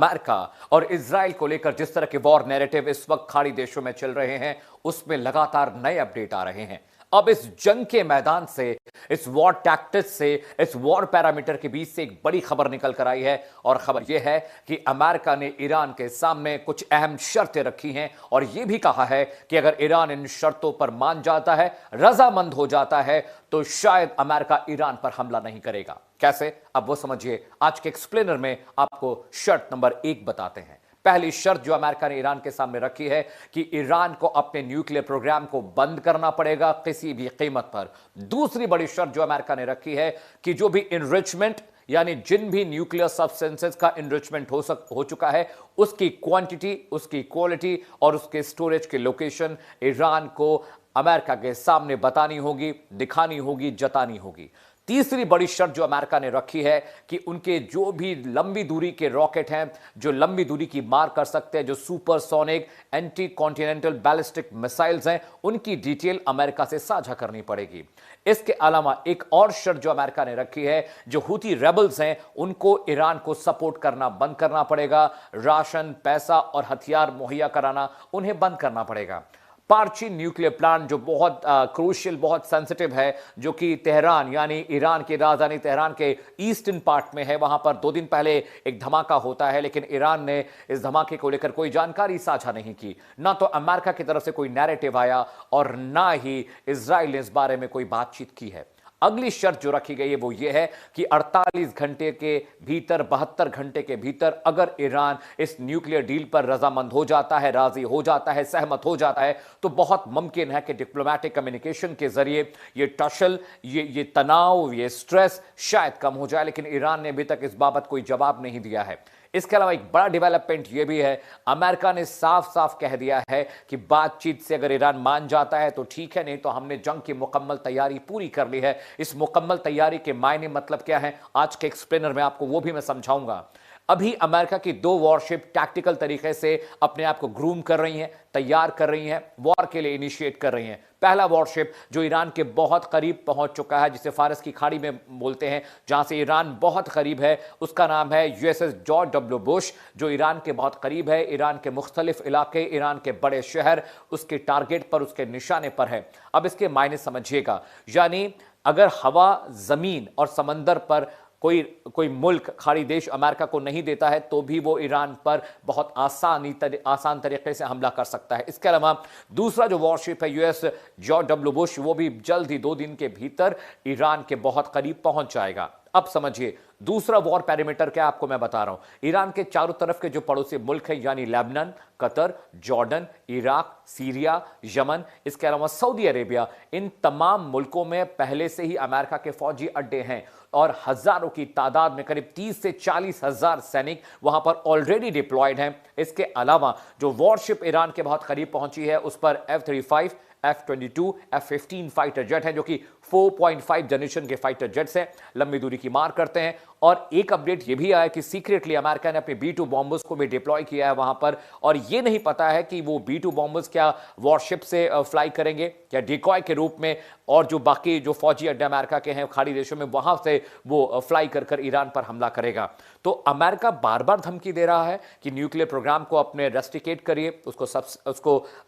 America और Israel को लेकर जिस तरह के वॉर नैरेटिव इस वक्त खाड़ी देशों में चल रहे हैं, उसमें लगातार नए अपडेट आ रहे हैं। अब इस जंग के मैदान से, इस वॉर टैक्टिक्स से, इस वॉर पैरामीटर के बीच से एक बड़ी खबर निकल कर आई है, और खबर यह है कि अमेरिका ने ईरान के सामने कुछ अहम शर्तें रखी हैं और यह भी कहा है कि अगर ईरान इन शर्तों पर मान जाता है, रजामंद हो जाता है, तो शायद अमेरिका ईरान पर हमला नहीं करेगा। कैसे, अब वो समझिए। आज के एक्सप्लेनर में आपको शर्त नंबर 1 बताते हैं। पहली शर्त जो अमेरिका ने ईरान के सामने रखी है कि ईरान को अपने न्यूक्लियर प्रोग्राम को बंद करना पड़ेगा किसी भी कीमत पर। दूसरी बड़ी शर्त जो अमेरिका ने रखी है कि जो भी इनरिचमेंट, यानी जिन भी न्यूक्लियर सब्सटेंसेस का इनरिचमेंट हो चुका है, उसकी क्वांटिटी, उसकी क्वालिटी और उसके स्टोरेज की लोकेशन ईरान को अमेरिका के सामने बतानी होगी, दिखानी होगी, जतानी होगी। तीसरी बड़ी शर्त जो अमेरिका ने रखी है कि उनके जो भी लंबी दूरी के रॉकेट हैं, जो लंबी दूरी की मार कर सकते हैं, जो supersonic anti continental ballistic missiles हैं, उनकी डिटेल अमेरिका से साझा करनी पड़ेगी। इसके अलावा एक और शर्त जो अमेरिका ने रखी है, जो हूती रेबल्स हैं उनको ईरान को सपोर्ट करना बंद करना पड़ेगा, राशन, पैसा और हथियार मुहैया कराना उन्हें बंद करना पड़ेगा। पार्चीन न्यूक्लियर प्लांट जो बहुत क्रूशियल, बहुत सेंसिटिव है, जो कि तेहरान यानी ईरान की राजधानी तेहरान के ईस्टर्न पार्ट में है, वहां पर 2 दिन पहले एक धमाका होता है, लेकिन ईरान ने इस धमाके को लेकर कोई जानकारी साझा नहीं की। ना तो अमेरिका की तरफ से कोई नैरेटिव आया और ना ही इजराइल ने इस बारे में कोई बातचीत की है। अगली शर्त जो रखी गई है वो ये है कि 48 घंटे के भीतर, 72 घंटे के भीतर अगर ईरान इस न्यूक्लियर डील पर रजामंद हो जाता है, राजी हो जाता है, सहमत हो जाता है, तो बहुत मुमकिन है कि डिप्लोमेटिक कम्युनिकेशन के जरिए ये टसल, ये तनाव, ये स्ट्रेस शायद कम हो जाए। लेकिन ईरान ने अभी तक इस बाबत कोई जवाब नहीं दिया है। इसके अलावा एक बड़ा डेवलपमेंट यह भी है, अमेरिका ने साफ साफ कह दिया है कि बातचीत से अगर ईरान मान जाता है तो ठीक है, नहीं तो हमने जंग की मुकम्मल तैयारी पूरी कर ली है। इस मुकम्मल तैयारी के मायने मतलब क्या है, आज के एक्सप्लेनर में आपको वो भी मैं समझाऊंगा। अभी अमेरिका की 2 वॉरशिप टैक्टिकल तरीके से अपने आप को ग्रूम कर रही हैं, तैयार कर रही हैं, वॉर के लिए इनिशिएट कर रही हैं। पहला वॉरशिप जो ईरान के बहुत करीब पहुंच चुका है, जिसे फारस की खाड़ी में बोलते हैं, जहां से ईरान बहुत करीब है, उसका नाम है यूएसएस जॉर्ज डब्ल्यू बुश, जो ईरान के बहुत करीब है। ईरान के मुख्तलिफ इलाके, ईरान के बड़े शहर उसके टारगेट पर, उसके निशाने पर है। अब इसके मायने समझिएगा, यानी अगर हवा, जमीन और समंदर पर कोई मुल्क, खाड़ी देश अमेरिका को नहीं देता है, तो भी वो ईरान पर बहुत आसान तरीके से हमला कर सकता है। इसके अलावा दूसरा जो वॉरशिप है यूएस जॉर्ज डब्ल्यू बुश, वो भी जल्द ही 2 दिन के भीतर ईरान के बहुत करीब पहुंच जाएगा। अब समझिए दूसरा वॉर पैरामीटर क्या आपको मैं बता रहा हूं। ईरान के चारों तरफ के जो पड़ोसी मुल्क हैं, यानी Lebanon, Qatar, Jordan, Iraq, Syria, Yemen, इसके अलावा सऊदी अरेबिया, इन तमाम मुल्कों में पहले से ही अमेरिका के फौजी अड्डे हैं और हजारों की तादाद में करीब 30 से 40 हजार सैनिक वहां पर ऑलरेडी डिप्लॉयड हैं। इसके अलावा जो वॉरशिप ईरान के बहुत करीब पहुंची है, उस पर F-35, F-22, F-15 fighter jet हैं, जो कि 4.5 जनरेशन के फाइटर जेट्स हैं, लंबी दूरी की मार करते हैं। और एक अपडेट यह भी आया कि सीक्रेटली अमेरिका ने अपने B-2 बॉम्बर्स को भी डिप्लॉय किया है वहां पर, और यह नहीं पता है कि वो B-2 बॉम्बर्स क्या वॉरशिप से फ्लाई करेंगे या डिकॉय के रूप में, और जो बाकी जो फौजी अड्डे अमेरिका के हैं खाड़ी देशों में, वहां से वो फ्लाई कर ईरान पर हमला करेगा। तो अमेरिका बार बार धमकी दे रहा है कि न्यूक्लियर प्रोग्राम को अपने रेस्ट्रिकेट करिए, उसको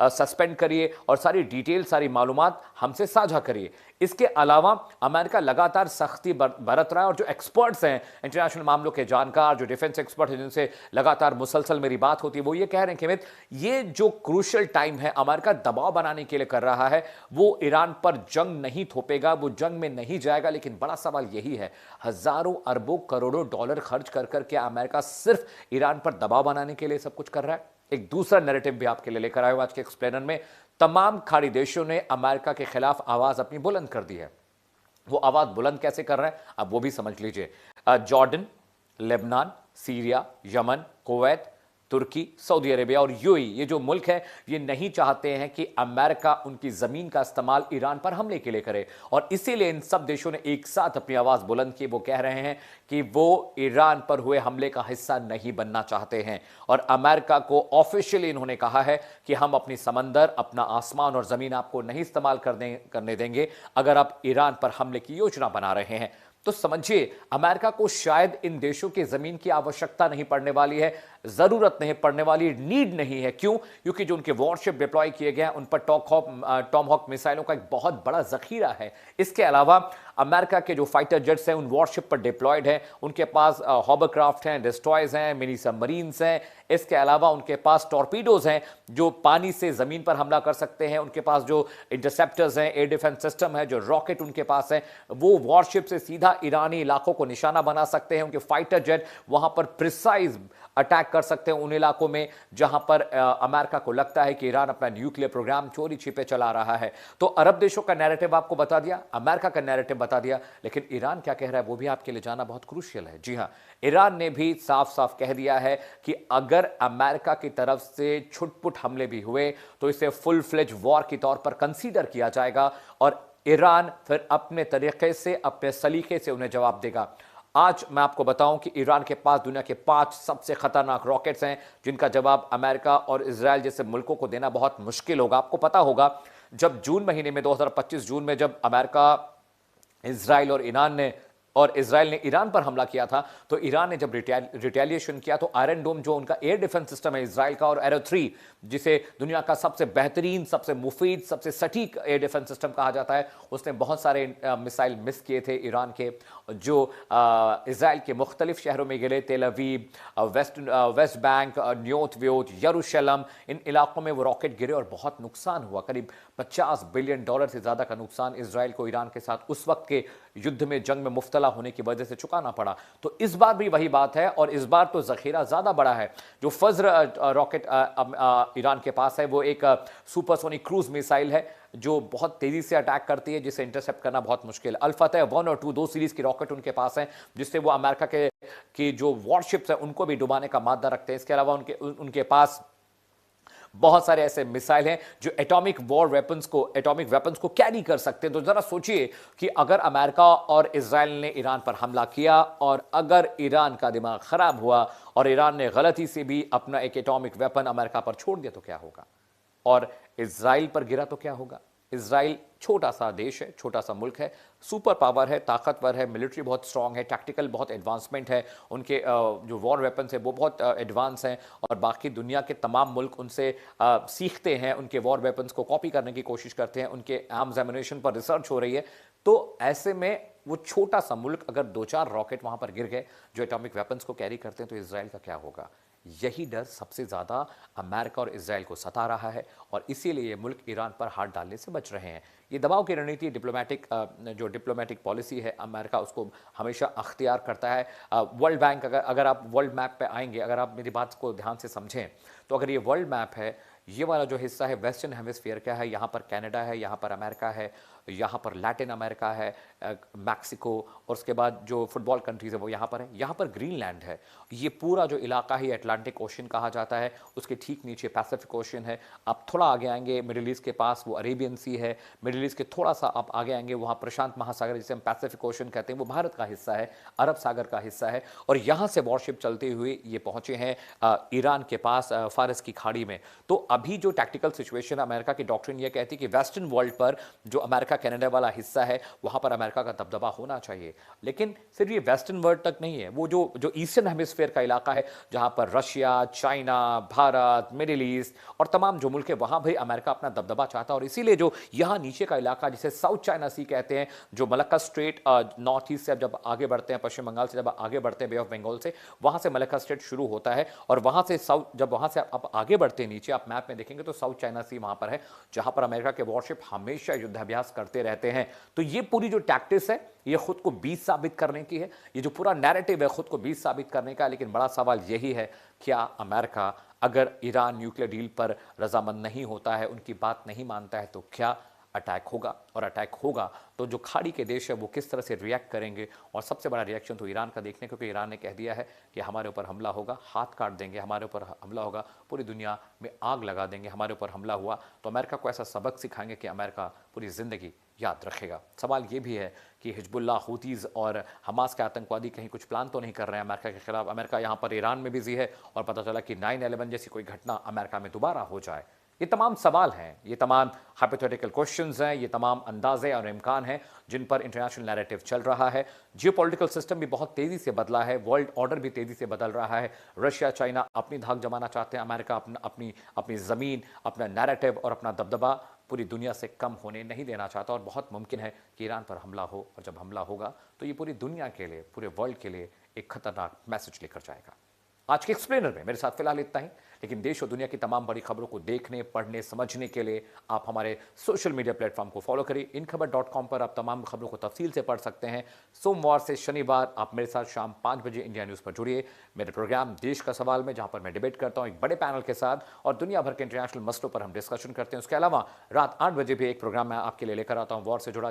सस्पेंड करिए और सारी डिटेल, सारी मालूमात हमसे साझा करिए। इसके अलावा अमेरिका लगातार सख्ती बरत रहा है, और जो एक्सपर्ट्स हैं, इंटरनेशनल मामलों के जानकार, जो डिफेंस एक्सपर्ट हैं, जिनसे लगातार मुसलसल मेरी बात होती है, वो ये कह रहे हैं कि ये जो क्रूशियल टाइम है अमेरिका दबाव बनाने के लिए कर रहा है, वो ईरान पर जंग नहीं थोपेगा, वो जंग में नहीं जाएगा। लेकिन बड़ा सवाल यही है, हजारों अरबों करोड़ों डॉलर खर्च कर क्या अमेरिका सिर्फ ईरान पर दबाव बनाने के लिए सब कुछ कर रहा है? एक दूसरा नैरेटिव भी आपके लिए लेकर आया हूं आज के एक्सप्लेनर में। तमाम खाड़ी देशों ने अमेरिका के खिलाफ आवाज अपनी बुलंद कर दी है। वो आवाज बुलंद कैसे कर रहे हैं, अब वो भी समझ लीजिए। Jordan, Lebanon, Syria, Yemen, Kuwait, Turkey, Saudi Arabia और यूएई, ये जो मुल्क हैं, ये नहीं चाहते हैं कि अमेरिका उनकी जमीन का इस्तेमाल ईरान पर हमले के लिए करे, और इसीलिए इन सब देशों ने एक साथ अपनी आवाज बुलंद की। वो कह रहे हैं कि वो ईरान पर हुए हमले का हिस्सा नहीं बनना चाहते हैं, और अमेरिका को ऑफिशियली इन्होंने कहा है कि हम अपनी समंदर, अपना आसमान और जमीन आपको नहीं इस्तेमाल करने देंगे अगर आप ईरान पर हमले की योजना बना रहे हैं। तो समझिए, अमेरिका को शायद इन देशों की जमीन की आवश्यकता नहीं पड़ने वाली है। जरूरत नहीं पड़ने वाली, नीड नहीं है। क्यों? क्योंकि जो उनके वॉरशिप डिप्लॉय किए गए हैं उन पर टॉमहॉक मिसाइलों का एक बहुत बड़ा जखीरा है। इसके अलावा अमेरिका के जो फाइटर जेट्स हैं उन वॉरशिप पर डिप्लॉयड हैं, उनके पास हॉवरक्राफ्ट हैं, डिस्ट्रॉयर्स हैं, मिनी सबमरीन्स हैं। इसके अलावा उनके पास टॉर्पीडोज हैं जो पानी से जमीन पर हमला कर सकते हैं। उनके पास जो इंटरसेप्टर्स हैं, एयर डिफेंस सिस्टम है, जो रॉकेट उनके पास है, वो वॉरशिप से सीधा ईरानी इलाकों को निशाना बना सकते हैं। उनके फाइटर जेट वहां पर प्रिसाइज अटैक कर सकते हैं उन इलाकों में जहां पर अमेरिका को लगता है कि ईरान अपना न्यूक्लियर प्रोग्राम चोरी छिपे चला रहा है। तो अरब देशों का नैरेटिव आपको बता दिया, अमेरिका का नैरेटिव बता दिया, लेकिन ईरान क्या कह रहा है वो भी आपके लिए जानना बहुत क्रूशियल है। जी हां, ईरान ने भी साफ साफ कह दिया है कि अगर अमेरिका की तरफ से छुटपुट हमले भी हुए तो इसे फुल फ्लेज वॉर के तौर पर कंसीडर किया जाएगा और ईरान फिर अपने तरीके से, अपने सलीके से उन्हें जवाब देगा। आज मैं आपको बताऊं कि ईरान के पास दुनिया के 5 सबसे खतरनाक रॉकेट्स हैं जिनका जवाब अमेरिका और इजराइल जैसे मुल्कों को देना बहुत मुश्किल होगा। आपको पता होगा जब जून महीने में 2025 जून में जब अमेरिका, इजराइल ने ईरान पर हमला किया था, तो ईरान ने जब रिटेलिएशन किया तो आयरन डोम जो उनका एयर डिफेंस सिस्टम है इजराइल का, और एरो 3 जिसे दुनिया का सबसे बेहतरीन, सबसे मुफीद, सबसे सटीक एयर डिफेंस सिस्टम कहा जाता है, उसने बहुत सारे मिसाइल मिस किए थे ईरान के, जो इजराइल के मुख्तलिफ शहरों में गिरे। तेल अवीव, वेस्ट बैंक, न्योत, यरूशलम, इन इलाकों में वो रॉकेट गिरे और बहुत नुकसान हुआ। करीब $50 बिलियन से ज्यादा का नुकसान इजराइल को ईरान के साथ उस वक्त के युद्ध में, जंग में मुफ्तला होने की वजह से चुकाना पड़ा। तो इस बार भी वही बात है, और इस बार तो जखीरा ज्यादा बड़ा है। जो फज्र रॉकेट ईरान के पास है वो एक सुपरसोनिक क्रूज मिसाइल है जो बहुत तेजी से अटैक करती है, जिसे इंटरसेप्ट करना बहुत मुश्किल है। अल-फतह 1 और 2 दो सीरीज की रॉकेट उनके पास हैं जिससे वो अमेरिका के जो वॉरशिप्स हैं उनको भी डुबाने का मादा रखते हैं। इसके अलावा उनके पास बहुत सारे ऐसे मिसाइल हैं जो एटॉमिक वेपन्स को कैरी कर सकते हैं। तो जरा सोचिए कि अगर अमेरिका और इजराइल ने ईरान पर हमला किया और अगर ईरान का दिमाग खराब हुआ और ईरान ने गलती से भी अपना एक एटॉमिक वेपन अमेरिका पर छोड़ दिया तो क्या होगा, और इजराइल पर गिरा तो क्या होगा। इजराइल छोटा सा देश है, छोटा सा मुल्क है, सुपर पावर है, ताकतवर है, मिलिट्री बहुत स्ट्रांग है, टैक्टिकल बहुत एडवांसमेंट है, उनके जो वॉर वेपन्स है वो बहुत एडवांस हैं, और बाकी दुनिया के तमाम मुल्क उनसे सीखते हैं, उनके वॉर वेपन्स को कॉपी करने की कोशिश करते हैं, उनके आर्म्स एमुनेशन पर रिसर्च हो रही है। तो ऐसे में वो छोटा सा मुल्क अगर 2-4 रॉकेट वहां पर गिर गए जो एटॉमिक वेपन्स को कैरी करते हैं तो इजराइल का क्या होगा। यही डर सबसे ज्यादा अमेरिका और इजराइल को सता रहा है, और इसीलिए ये मुल्क ईरान पर हाथ डालने से बच रहे हैं। ये दबाव की रणनीति, डिप्लोमेटिक पॉलिसी है, अमेरिका उसको हमेशा अख्तियार करता है। वर्ल्ड बैंक, अगर आप वर्ल्ड मैप पे आएंगे, अगर आप मेरी बात को ध्यान से समझें तो अगर ये वर्ल्ड मैप है, ये वाला जो हिस्सा है वेस्टर्न हेमिस्फीयर का है, यहाँ पर कनाडा है, यहाँ पर अमेरिका है, यहाँ पर लैटिन अमेरिका है, मैक्सिको, और उसके बाद जो फुटबॉल कंट्रीज है वो यहाँ पर है, यहाँ पर ग्रीनलैंड है। ये पूरा जो इलाका ही अटलांटिक ओशन कहा जाता है, उसके ठीक नीचे पैसिफिक ओशन है। आप थोड़ा आगे आएंगे मिडिल ईस्ट के पास वो अरेबियन सी है, मिडिल ईस्ट के थोड़ा सा आप आगे आएंगे वहाँ प्रशांत महासागर जिसे हम पैसिफिक ओशन कहते हैं वो भारत का हिस्सा है, अरब सागर का हिस्सा है, और यहाँ से वॉरशिप चलते हुए ये पहुँचे हैं ईरान के पास फारस की खाड़ी में। तो अभी जो टैक्टिकल सिचुएशन, अमेरिका की डॉक्ट्रिन ये कहती है कि वेस्टर्न वर्ल्ड पर जो अमेरिका कनाडा वाला हिस्सा है वहां पर अमेरिका का दबदबा होना चाहिए, लेकिन सिर्फ ये वेस्टर्न वर्ल्ड तक नहीं है, वो जो ईस्टर्न हेमिस्फीयर का इलाका है जहां पर Russia, China, Bharat, middle east और तमाम जो मुल्क है वहां भी अमेरिका अपना दबदबा चाहता है। और इसीलिए जो यहां नीचे का इलाका जिसे साउथ चाइना सी कहते हैं, जो मलक्का स्ट्रेट नॉर्थ ईस्ट से जब आगे बढ़ते हैं, पश्चिम बंगाल से जब आगे बढ़ते हैं बे ऑफ बंगाल से, वहां से मलक्का स्ट्रेट शुरू होता है, और वहां से साउथ, जब वहां से आप आगे बढ़ते हैं नीचे, आप मैप में देखेंगे तो साउथ चाइना सी वहां पर है जहां पर अमेरिका के वॉरशिप हमेशा युद्धाभ्यास करते रहते हैं। तो ये पूरी जो टैक्टिक्स है ये खुद को बीच साबित करने की है, ये जो पूरा नैरेटिव है खुद को बीच साबित करने का। लेकिन बड़ा सवाल यही है, क्या अमेरिका अगर ईरान न्यूक्लियर डील पर रजामंद नहीं होता है, उनकी बात नहीं मानता है, तो क्या अटैक होगा, और अटैक होगा तो जो खाड़ी के देश है वो किस तरह से रिएक्ट करेंगे। और सबसे बड़ा रिएक्शन तो ईरान का देखने, क्योंकि ईरान ने कह दिया है कि हमारे ऊपर हमला होगा, हाथ काट देंगे, हमारे ऊपर हमला होगा, पूरी दुनिया में आग लगा देंगे, हमारे ऊपर हमला हुआ तो अमेरिका को ऐसा सबक सिखाएंगे कि अमेरिका पूरी ज़िंदगी याद रखेगा। सवाल ये भी है कि हिजबुल्लाह, हूतीज़ और हमास के आतंकवादी कहीं कुछ प्लान तो नहीं कर रहे हैं अमेरिका के खिलाफ। अमेरिका यहाँ पर ईरान में बिजी है और पता चला कि 9/11 जैसी कोई घटना अमेरिका में दोबारा हो जाए, ये तमाम सवाल हैं, ये तमाम हाइपोथेटिकल क्वेश्चंस हैं, ये तमाम अंदाजे और इम्कान हैं जिन पर इंटरनेशनल नैरेटिव चल रहा है। जियोपॉलिटिकल सिस्टम भी बहुत तेजी से बदला है, वर्ल्ड ऑर्डर भी तेजी से बदल रहा है। रशिया चाइना अपनी धाक जमाना चाहते हैं, अमेरिका अपनी अपनी जमीन, अपना नैरेटिव और अपना दबदबा पूरी दुनिया से कम होने नहीं देना चाहता, और बहुत मुमकिन है कि ईरान पर हमला हो, और जब हमला होगा तो ये पूरी दुनिया के लिए, पूरे वर्ल्ड के लिए एक खतरनाक मैसेज लेकर जाएगा। आज के एक्सप्लेनर में मेरे साथ फिलहाल इतना ही, लेकिन देश और दुनिया की तमाम बड़ी खबरों को देखने, पढ़ने, समझने के लिए आप हमारे सोशल मीडिया प्लेटफॉर्म को फॉलो करिए। इनखबर.com पर आप तमाम खबरों को तफसील से पढ़ सकते हैं। सोमवार से शनिवार आप मेरे साथ शाम 5 बजे इंडिया न्यूज़ पर जुड़िए, मेरे प्रोग्राम देश का सवाल में, जहां पर मैं डिबेट करता हूं एक बड़े पैनल के साथ, और दुनिया भर के इंटरनेशनल मसलों पर हम डिस्कशन करते हैं। उसके अलावा रात 8 बजे भी एक प्रोग्राम मैं आपके लिए लेकर आता हूं वॉर से जुड़ा,